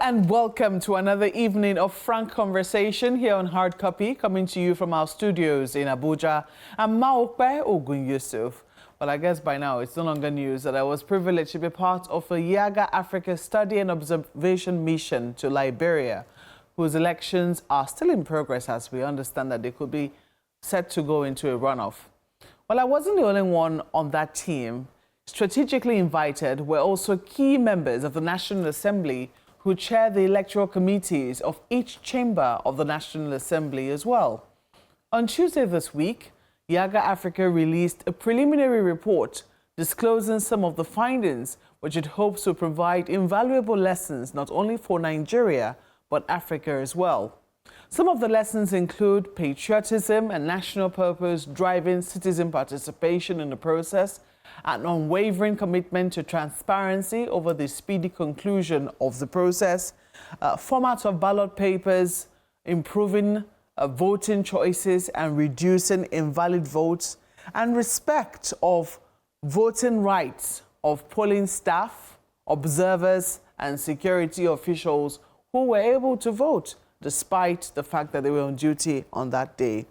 and welcome to another evening of frank conversation here on Hard Copy, coming to you from our studios in Abuja. I'm Maokwe Ogun Yusuf. Well, I guess by now it's no longer news that I was privileged to be part of a Yaga Africa study and observation mission to Liberia, whose elections are still in progress as we understand that they could be set to go into a runoff. Well, I wasn't the only one on that team. Strategically invited were also key members of the National Assembly who chair the electoral committees of each chamber of the National Assembly as well. On Tuesday this week, Yaga Africa released a preliminary report disclosing some of the findings, which it hopes will provide invaluable lessons not only for Nigeria, but Africa as well. Some of the lessons include patriotism and national purpose driving citizen participation in the process, an unwavering commitment to transparency over the speedy conclusion of the process, format of ballot papers, improving voting choices and reducing invalid votes, and respect of voting rights of polling staff, observers, and security officials who were able to vote despite the fact that they were on duty on that day.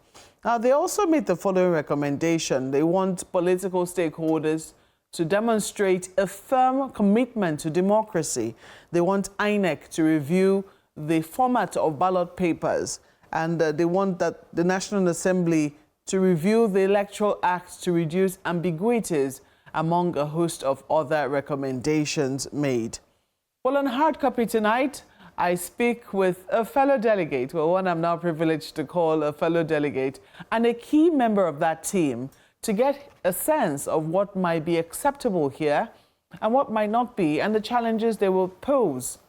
Now, they also made the following recommendation. They want political stakeholders to demonstrate a firm commitment to democracy. They want INEC to review the format of ballot papers, and they want that the National Assembly to review the Electoral Act to reduce ambiguities, among a host of other recommendations made. Well, on Hard Copy tonight, I speak with a fellow delegate, well, one I'm now privileged to call a fellow delegate, and a key member of that team to get a sense of what might be acceptable here and what might not be, and the challenges they will pose.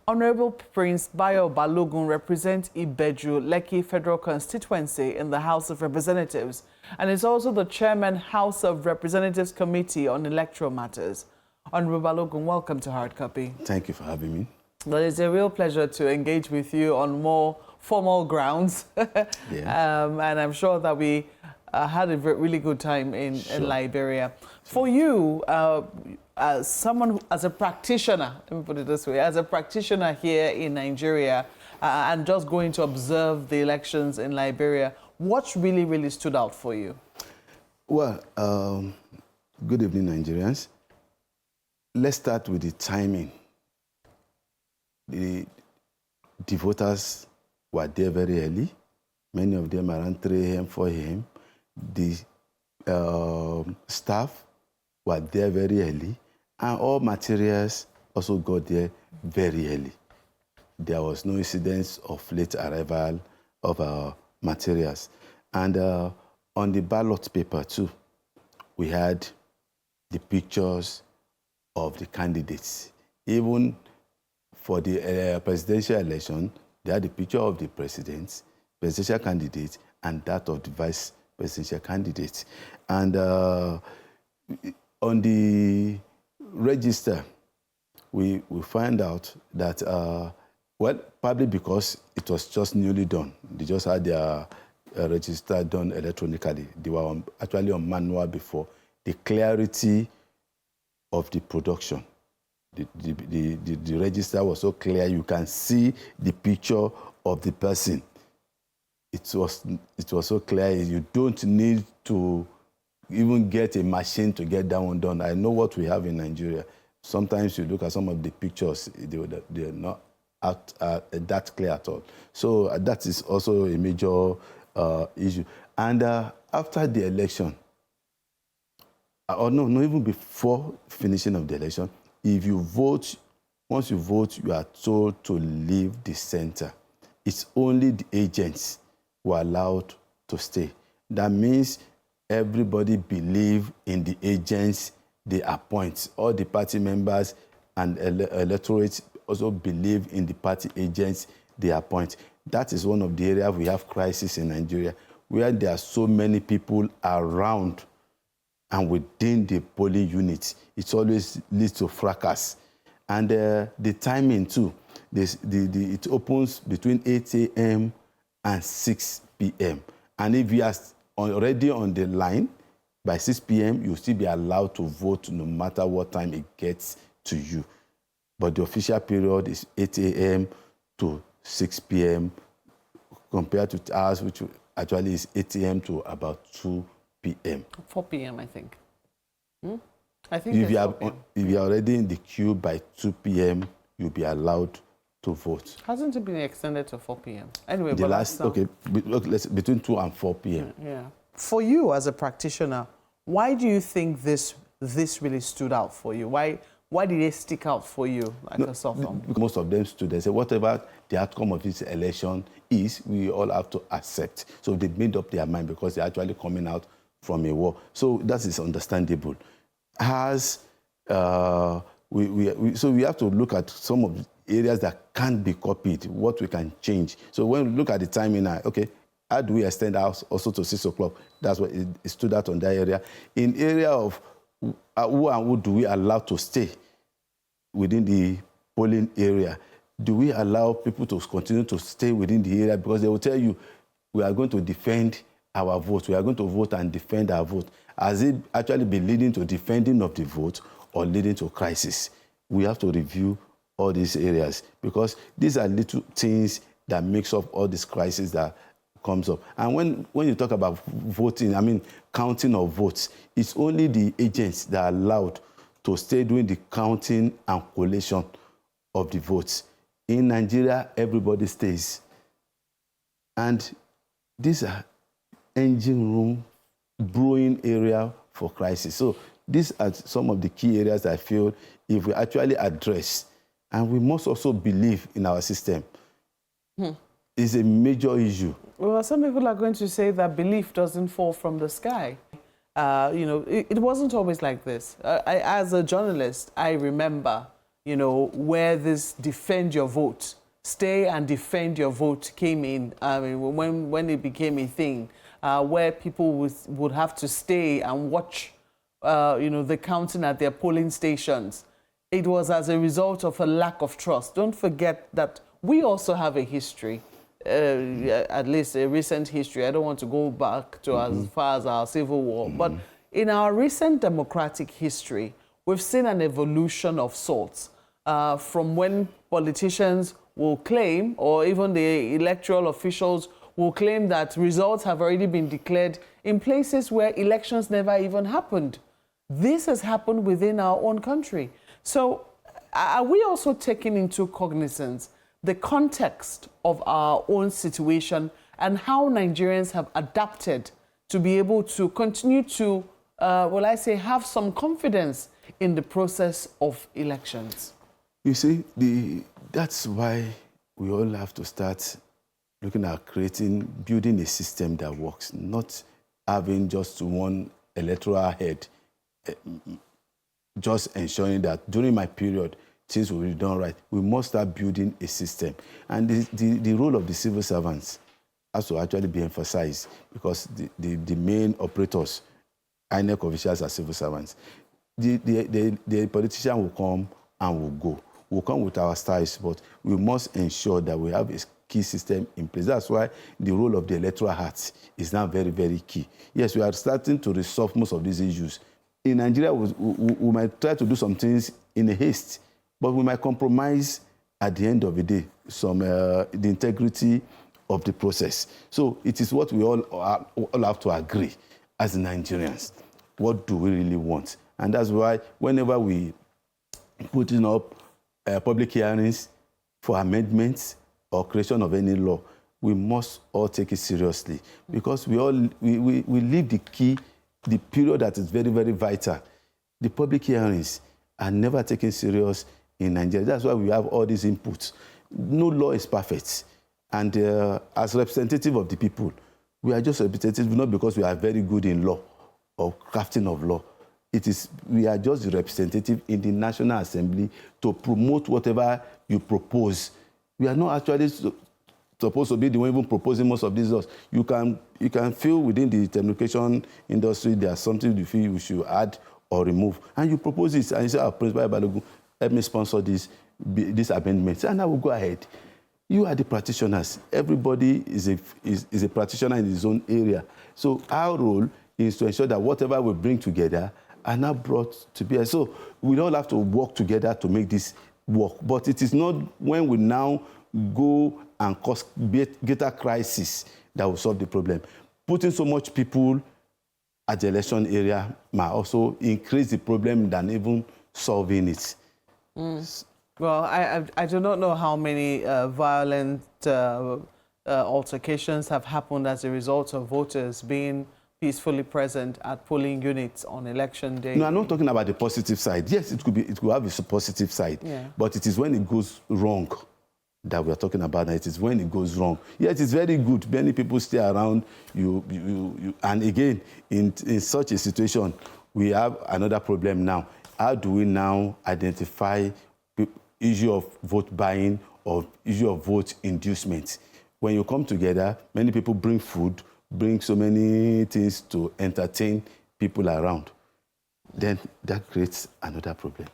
Honorable Prince Bayo Balogun represents Ibeju Lekki Federal Constituency in the House of Representatives and is also the Chairman, House of Representatives Committee on Electoral Matters. Honorable Balogun, welcome to Hard Copy. Thank you for having me. Well, it's a real pleasure to engage with you on more formal grounds. And I'm sure that we had a really good time in Liberia. For you, as someone, as a practitioner, let me put it this way, as a practitioner here in Nigeria and just going to observe the elections in Liberia, what really stood out for you? Well, good evening, Nigerians. Let's start with the timing. The voters were there very early, many of them around 3 a.m., 4 a.m. The staff were there very early, and all materials also got there very early. There was no incidence of late arrival of materials. And on the ballot paper too, we had the pictures of the candidates. Even for the presidential election, they had the picture of the presidential candidate, and that of the vice presidential candidate. And on the register, we find out that, well, probably because it was just newly done. They just had their register done electronically. They were actually on manual before. The clarity of the production. The register was so clear, you can see the picture of the person. It was so clear, you don't need to even get a machine to get that one done. I know what we have in Nigeria. Sometimes you look at some of the pictures, they're not that clear at all. So that is also a major issue. And after the election, or no, even before finishing of the election, if you vote, once you vote, you are told to leave the center. It's only the agents who are allowed to stay. That means everybody believes in the agents they appoint. All the party members and electorates also believe in the party agents they appoint. That is one of the areas we have crisis in Nigeria, where there are so many people around and within the polling units. It always leads to fracas. And the timing too, it opens between 8 a.m. and 6 p.m. And if you are already on the line, by 6 p.m., you'll still be allowed to vote no matter what time it gets to you. but the official period is 8 a.m. to 6 p.m. compared to ours, which actually is 8 a.m. to about 2 p.m. 4 p.m., I think. I think If it's 4 p.m. if you're already in the queue by 2 p.m., you'll be allowed to vote. Hasn't it been extended to 4 p.m.? Anyway, The but last, okay, let's between 2 and 4 p.m. Yeah. For you as a practitioner, why do you think this really stood out for you? Why did it stick out for you like a sore thumb? Most of them stood and said, whatever the outcome of this election is, we all have to accept. So they made up their mind because they're actually coming out from a war. So that is understandable. So we have to look at some of the areas that can't be copied, what we can change. So when we look at the timing now, okay, how do we extend ours also to 6 o'clock? That's what it stood out on that area. In area of who and who do we allow to stay within the polling area? Do we allow people to continue to stay within the area? Because they will tell you, we are going to defend our vote. We are going to vote and defend our vote. Has it actually been leading to defending of the vote or leading to crisis? We have to review all these areas because these are little things that makes up all this crisis that comes up. And when you talk about voting, I mean counting of votes, it's only the agents that are allowed to stay doing the counting and collation of the votes. In Nigeria, everybody stays. And these are engine room, brewing area for crisis. So these are some of the key areas I feel if we actually address, and we must also believe in our system. It's a major issue. Well, some people are going to say that belief doesn't fall from the sky. It wasn't always like this. As a journalist, I remember, where this defend your vote, stay and defend your vote came in. I mean, when it became a thing, where people would have to stay and watch, the counting at their polling stations. It was as a result of a lack of trust. Don't forget that we also have a history. At least a recent history. I don't want to go back to as far as our civil war, but in our recent democratic history, we've seen an evolution of sorts from when politicians will claim, or even the electoral officials will claim that results have already been declared in places where elections never even happened. This has happened within our own country. So are we also taking into cognizance the context of our own situation and how Nigerians have adapted to be able to continue to, have some confidence in the process of elections? You see, that's why we all have to start looking at building a system that works, not having just one electoral head, just ensuring that during my period, things will be done right. We must start building a system. And the role of the civil servants has to actually be emphasized because the main operators, INEC officials, are civil servants. The politician will come and will go. We'll come with our styles, but we must ensure that we have a key system in place. That's why the role of the electoral heart is now very, very key. Yes, we are starting to resolve most of these issues. In Nigeria, we might try to do some things in a haste, but we might compromise at the end of the day the integrity of the process. So it is what we all have to agree as Nigerians. What do we really want? And that's why whenever we putting up public hearings for amendments or creation of any law, we must all take it seriously because we leave the period that is very, very vital. The public hearings are never taken serious in Nigeria. That's why we have all these inputs. No law is perfect. And as representative of the people, we are just representative not because we are very good in law or crafting of law. We are just the representative in the National Assembly to promote whatever you propose. We are not actually supposed to be the one even proposing most of these laws. You can feel within the telecommunication industry there's something you feel we should add or remove. And you propose it and you say, Principal Balogun, let me sponsor this amendment. And I will go ahead. You are the practitioners. Everybody is a practitioner in his own area. So our role is to ensure that whatever we bring together are now brought to bear. So we all have to work together to make this work. But it is not when we now go and cause greater crisis that will solve the problem. Putting so much people at the election area might also increase the problem than even solving it. Well, I do not know how many violent altercations have happened as a result of voters being peacefully present at polling units on election day. No, I'm not talking about the positive side. Yes, it could have a positive side, but it is when it goes wrong that we are talking about. It is when it goes wrong. Yes, it's very good. Many people stay around you, and again, in such a situation, we have another problem now. How do we now identify the issue of vote buying or issue of vote inducement? When you come together, many people bring food, bring so many things to entertain people around. Then that creates another problem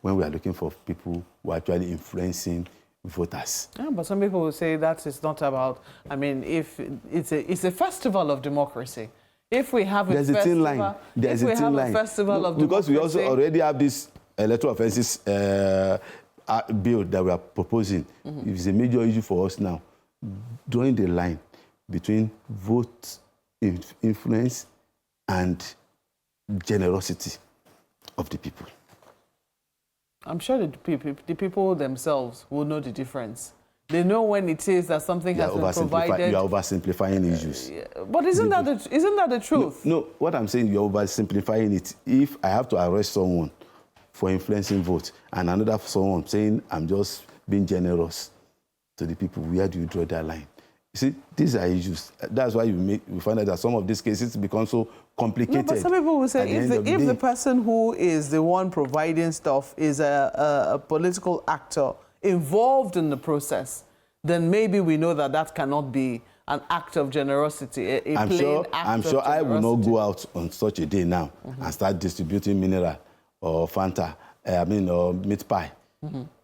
when we are looking for people who are actually influencing voters. Yeah, but some people will say that it's not about, I mean, if it's a festival of democracy. If we have a festival, there's a thin line. Because we also already have this electoral offenses bill that we are proposing. It's a major issue for us now. Drawing the line between vote influence and generosity of the people. I'm sure the people themselves will know the difference. They know when it is that something has been provided. You are oversimplifying issues. But isn't that the truth? No, what I'm saying, you're oversimplifying it. If I have to arrest someone for influencing vote and another someone saying I'm just being generous to the people, where do you draw that line? You see, these are issues. That's why we find out that some of these cases become so complicated. No, but some people will say if the person who is the one providing stuff is a political actor involved in the process, then maybe we know that that cannot be an act of generosity. I'm sure I will not go out on such a day now and start distributing mineral or Fanta, or meat pie.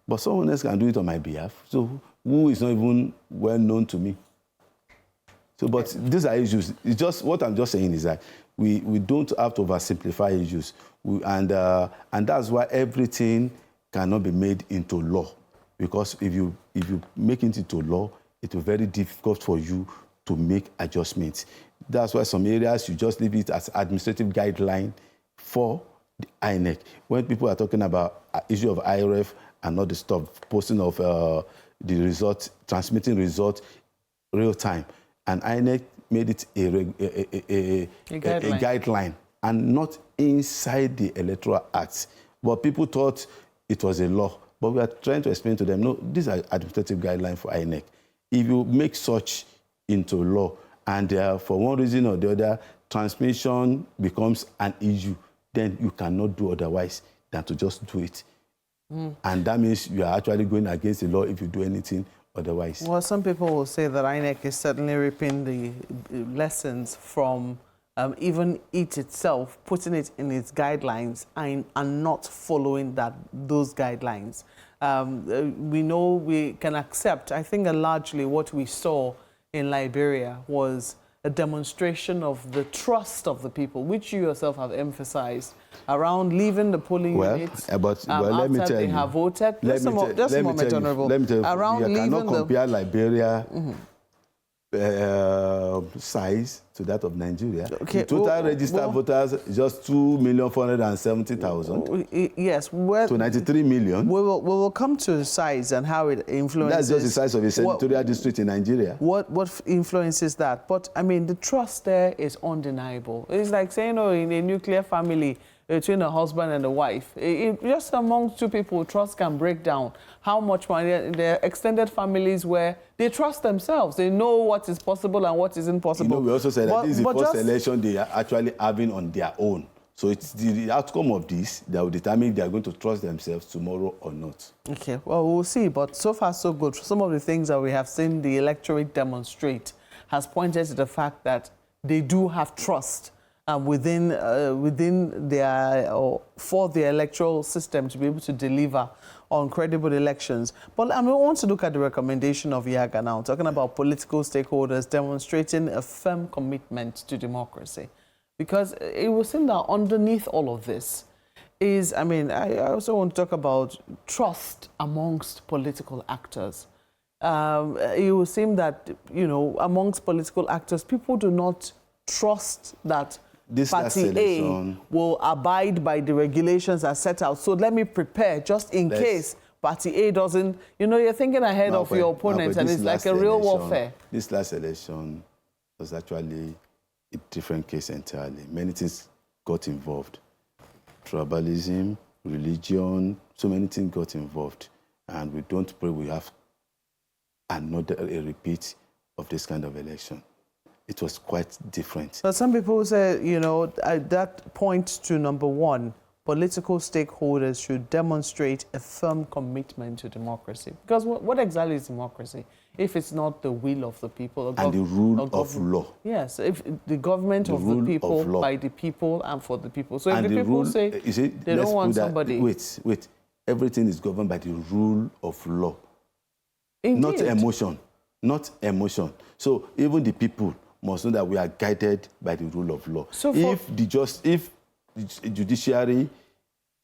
But someone else can do it on my behalf. So who is not even well known to me? So, but these are issues. It's just what I'm just saying is that we don't have to oversimplify issues, and that's why everything cannot be made into law. Because if you make it into law, it will be very difficult for you to make adjustments. That's why some areas you just leave it as administrative guideline for the INEC. When people are talking about issue of IRF and not the stuff, posting of the result, transmitting result real time, and INEC made it a guideline and not inside the Electoral Act. But people thought it was a law. But we are trying to explain to them, no, these are administrative guidelines for INEC. If you make such into law and for one reason or the other, transmission becomes an issue, then you cannot do otherwise than to just do it. And that means you are actually going against the law if you do anything otherwise. Well, some people will say that INEC is certainly reaping the lessons from even it itself, putting it in its guidelines and not following those guidelines. We know we can accept, I think largely what we saw in Liberia was a demonstration of the trust of the people, which you yourself have emphasized, around leaving the polling units let me tell they you, have voted. Just a moment, Honorable. Let me tell you, you cannot compare Liberia size to that of Nigeria. Okay. The total registered voters is just 2,470,000. Yes. To 93 million. We will come to size and how it influences. That's just the size of a senatorial district in Nigeria. What influences that? But, I mean, the trust there is undeniable. It's like saying, oh, in a nuclear family, between a husband and a wife, just among two people, trust can break down. How much money? There are extended families where they trust themselves. They know what is possible and what isn't possible. We also said that this is the first election they are actually having on their own. So it's the outcome of this that will determine if they are going to trust themselves tomorrow or not. Okay, well, we'll see. But so far, so good. Some of the things that we have seen the electorate demonstrate has pointed to the fact that they do have trust within their for the electoral system to be able to deliver on credible elections. But I want to look at the recommendation of Yaga now, talking about political stakeholders demonstrating a firm commitment to democracy. Because it will seem that underneath all of this is, I mean, I also want to talk about trust amongst political actors. It would seem that, you know, amongst political actors, people do not trust that This last Party A election will abide by the regulations as set out. So let me prepare just in case Party A doesn't, you know, you're thinking ahead of your opponents, and it's like a real warfare. This last election was actually a different case entirely. Many things got involved. Tribalism, religion, so many things got involved. And we don't pray we have a repeat of this kind of election. It was quite different. But some people say, you know, that points to number one, political stakeholders should demonstrate a firm commitment to democracy. Because what exactly is democracy if it's not the will of the people? And the rule of law. Yes, if the government of the people, by the people, and for the people. So if the people say they don't want somebody... Wait. Everything is governed by the rule of law. Indeed. Not emotion. Not emotion. So even the people must know that we are guided by the rule of law. So if the judiciary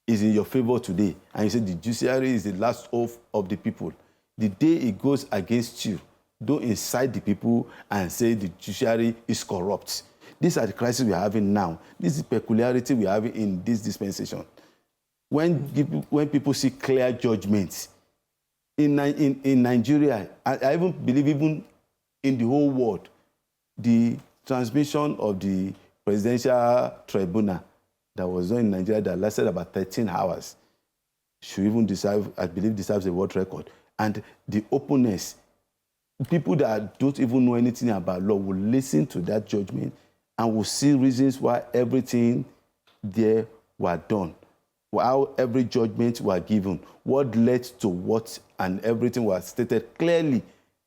is in your favor today, and you say the judiciary is the last hope of the people, the day it goes against you, don't incite the people and say the judiciary is corrupt. These are the crises we are having now. This is the peculiarity we are having in this dispensation. When people see clear judgments, in Nigeria, I even believe even in the whole world, the transmission of the presidential tribunal that was done in Nigeria that lasted about 13 hours should even deserve, I believe, deserves a world record. And the openness, people that don't even know anything about law will listen to that judgment and will see reasons why everything there were done, how every judgment were given, what led to what, and everything was stated clearly.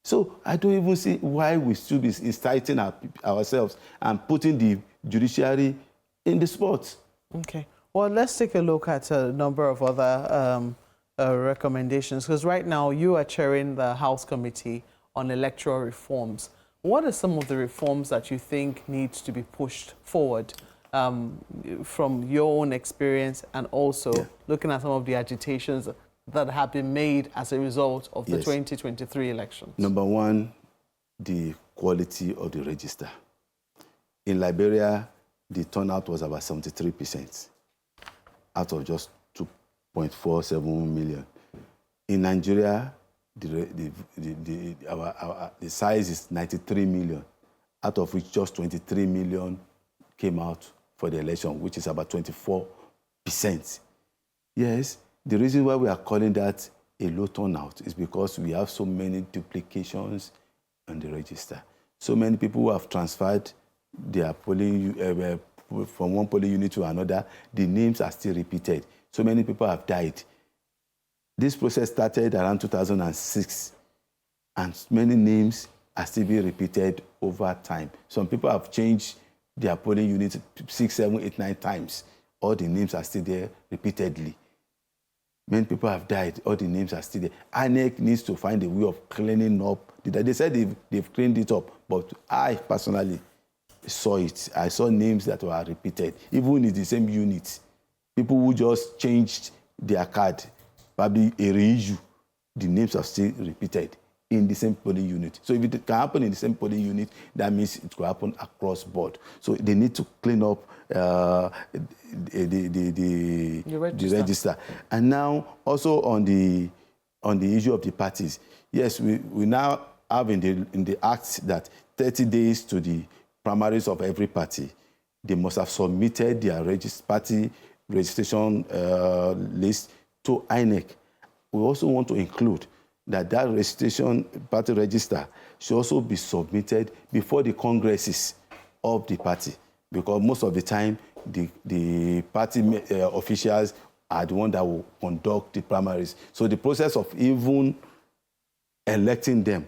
So I don't even see why we should be inciting ourselves and putting the judiciary in the spot. Okay. Well, let's take a look at a number of other recommendations, because right now you are chairing the House Committee on Electoral Reforms. What are some of the reforms that you think needs to be pushed forward from your own experience, and also looking at some of the agitations that have been made as a result of the 2023 elections? Number one, the quality of the register. In Liberia, the turnout was about 73% out of just 2.47 million. In Nigeria, the size is 93 million, out of which just 23 million came out for the election, which is about 24%. Yes, the reason why we are calling that a low turnout is because we have so many duplications on the register. So many people who have transferred their polling from one polling unit to another, the names are still repeated. So many people have died. This process started around 2006, and many names are still being repeated over time. Some people have changed their polling unit 6, 7, 8, 9 times. All the names are still there repeatedly. Many people have died. All the names are still there. INEC needs to find a way of cleaning up. They said they've cleaned it up, but I personally saw it. I saw names that were repeated, even in the same unit. People who just changed their card, probably a reissue, the names are still repeated in the same polling unit. So if it can happen in the same polling unit, that means it could happen across board. So they need to clean up the register. And now also on the issue of the parties, yes, we now have in the act that 30 days to the primaries of every party, they must have submitted their party registration list to INEC. We also want to include that registration party register should also be submitted before the congresses of the party, because most of the time the party officials are the ones that will conduct the primaries. So the process of even electing them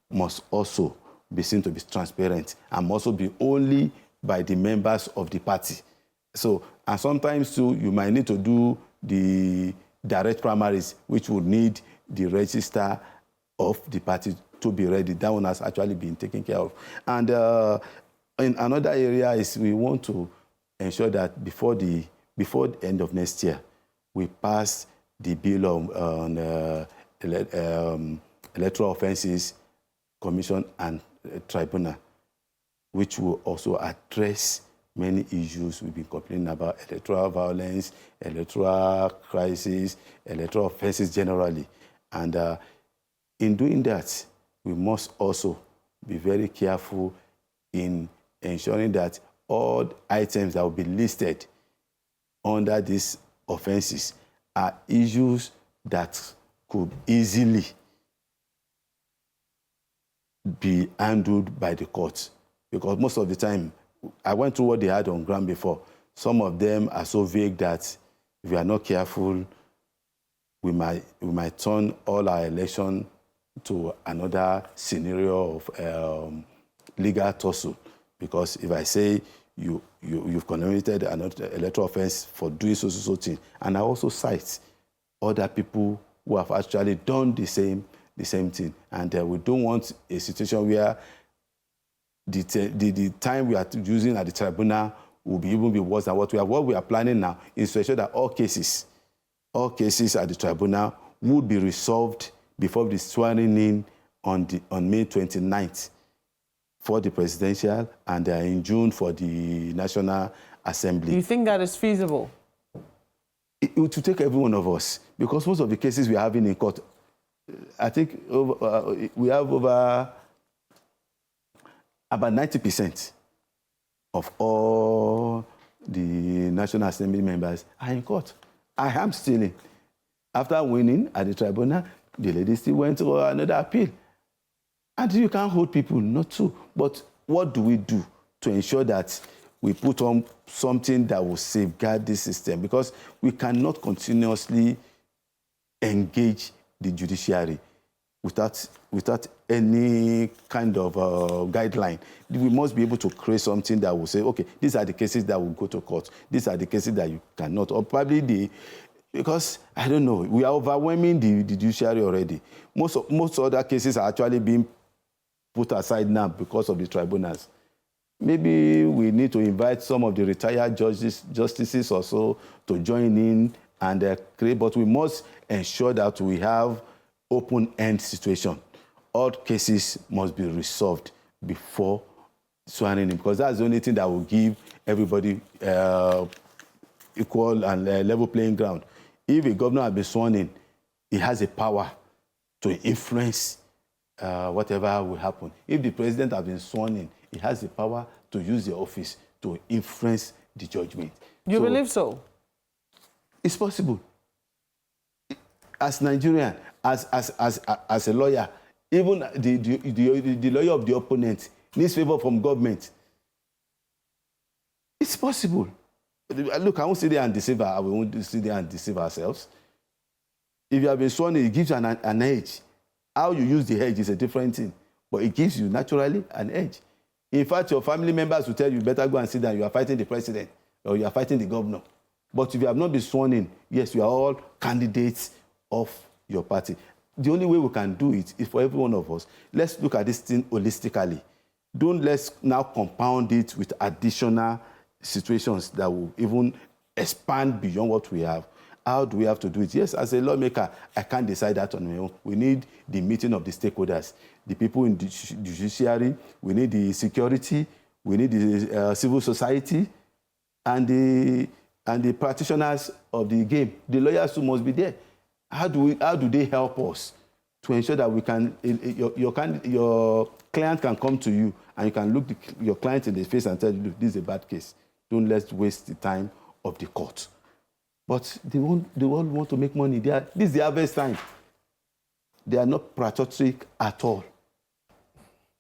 must also be seen to be transparent and must also be only by the members of the party. So, and sometimes too, you might need to do the direct primaries, which would need the register of the party to be ready. That one has actually been taken care of. And in another area is we want to ensure that before the before the end of next year, we pass the bill on electoral offences commission and tribunal, which will also address many issues we've been complaining about: electoral violence, electoral crisis, electoral offences generally. And in doing that, we must also be very careful in ensuring that all items that will be listed under these offences are issues that could easily be handled by the courts. Because most of the time, I went through what they had on ground before. Some of them are so vague that if we are not careful, we might turn all our election to another scenario of legal tussle. Because if I say you've committed an electoral offense for doing so thing, and I also cite other people who have actually done the same thing, and we don't want a situation where the time we are using at the tribunal will even be worse than what we are. What we are planning now is to ensure that all cases at the tribunal would be resolved before the swearing in on May 29th for the presidential, and in June for the National Assembly. You think that is feasible? It will take every one of us, because most of the cases we are having in court, I think we have over about 90% of all the National Assembly members are in court. I am still in. After winning at the tribunal, the lady still went to another appeal. And you can't hold people not to. But what do we do to ensure that we put on something that will safeguard this system? Because we cannot continuously engage the judiciary without any kind of guideline. We must be able to create something that will say, okay, these are the cases that will go to court. These are the cases that you cannot. Or probably because, I don't know, we are overwhelming the judiciary already. Most other cases are actually being put aside now because of the tribunals. Maybe we need to invite some of the retired justices also to join in and create, but we must ensure that we have open-end situation. All cases must be resolved before swearing in, because that's the only thing that will give everybody equal and level playing ground. If a governor has been sworn in, he has the power to influence whatever will happen. If the president has been sworn in, he has the power to use the office to influence the judgment. You believe so? It's possible. As Nigerian, as a lawyer, even the lawyer of the opponent needs favor from government. It's possible. Look, I won't sit there and deceive her. We won't sit there and deceive ourselves. If you have been sworn in, it gives you an edge. How you use the edge is a different thing, but it gives you naturally an edge. In fact, your family members will tell you, better go and sit down. You are fighting the president or you are fighting the governor. But if you have not been sworn in, yes, you are all candidates of your party. The only way we can do it is for every one of us. Let's look at this thing holistically. Let's now compound it with additional situations that will even expand beyond what we have. How do we have to do it? Yes, as a lawmaker, I can't decide that on my own. We need the meeting of the stakeholders, the people in the judiciary, we need the security, we need the civil society, and the practitioners of the game. The lawyers who must be there. How do they help us to ensure that we can, your client can come to you and you can look your client in the face and tell you, look, this is a bad case. Don't let's waste the time of the court. But they all want to make money. This is the harvest time. They are not patriotic at all.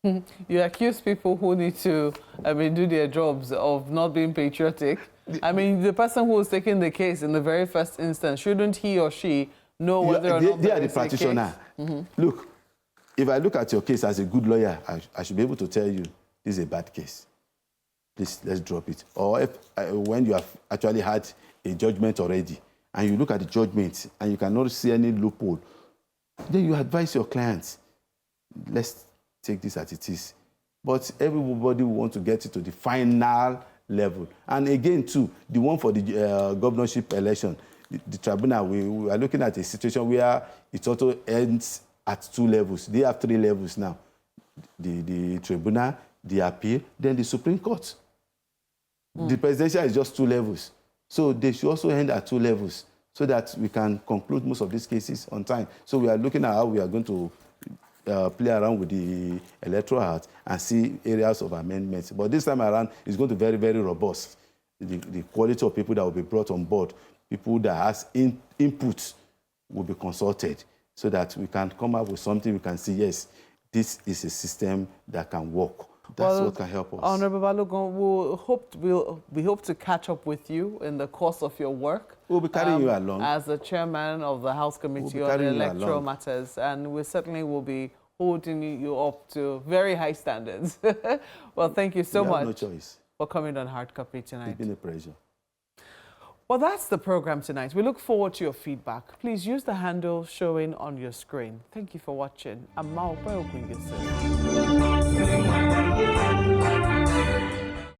You accuse people who need to, do their jobs of not being patriotic. The person who was taking the case in the very first instance, shouldn't he or she know whether or not they are the practitioner. Look, if I look at your case as a good lawyer, I should be able to tell you this is a bad case. Please, let's drop it. Or when you have actually had a judgment already, and you look at the judgment and you cannot see any loophole, then you advise your clients, let's take this as it is. But everybody wants to get it to the final level. And again, too, the one for the governorship election, the tribunal, we are looking at a situation where it also ends at 2 levels. They have 3 levels now. The tribunal, the appeal, then the Supreme Court. The presidential is just 2 levels. So they should also end at 2 levels so that we can conclude most of these cases on time. So we are looking at how we are going to play around with the Electoral Act and see areas of amendments. But this time around, it's going to be very, very robust. The quality of people that will be brought on board, people that has input will be consulted so that we can come up with something we can see, yes, this is a system that can work. That's what can help us. Honorable Balogun, we hope to catch up with you in the course of your work. We'll be carrying you along. As the chairman of the House Committee on Electoral Matters, and we certainly will be holding you up to very high standards. Well, thank you so much no choice. for coming on Hard Copy tonight. It's been a pleasure. Well, that's the program tonight. We look forward to your feedback. Please use the handle showing on your screen. Thank you for watching. I'm Bayo.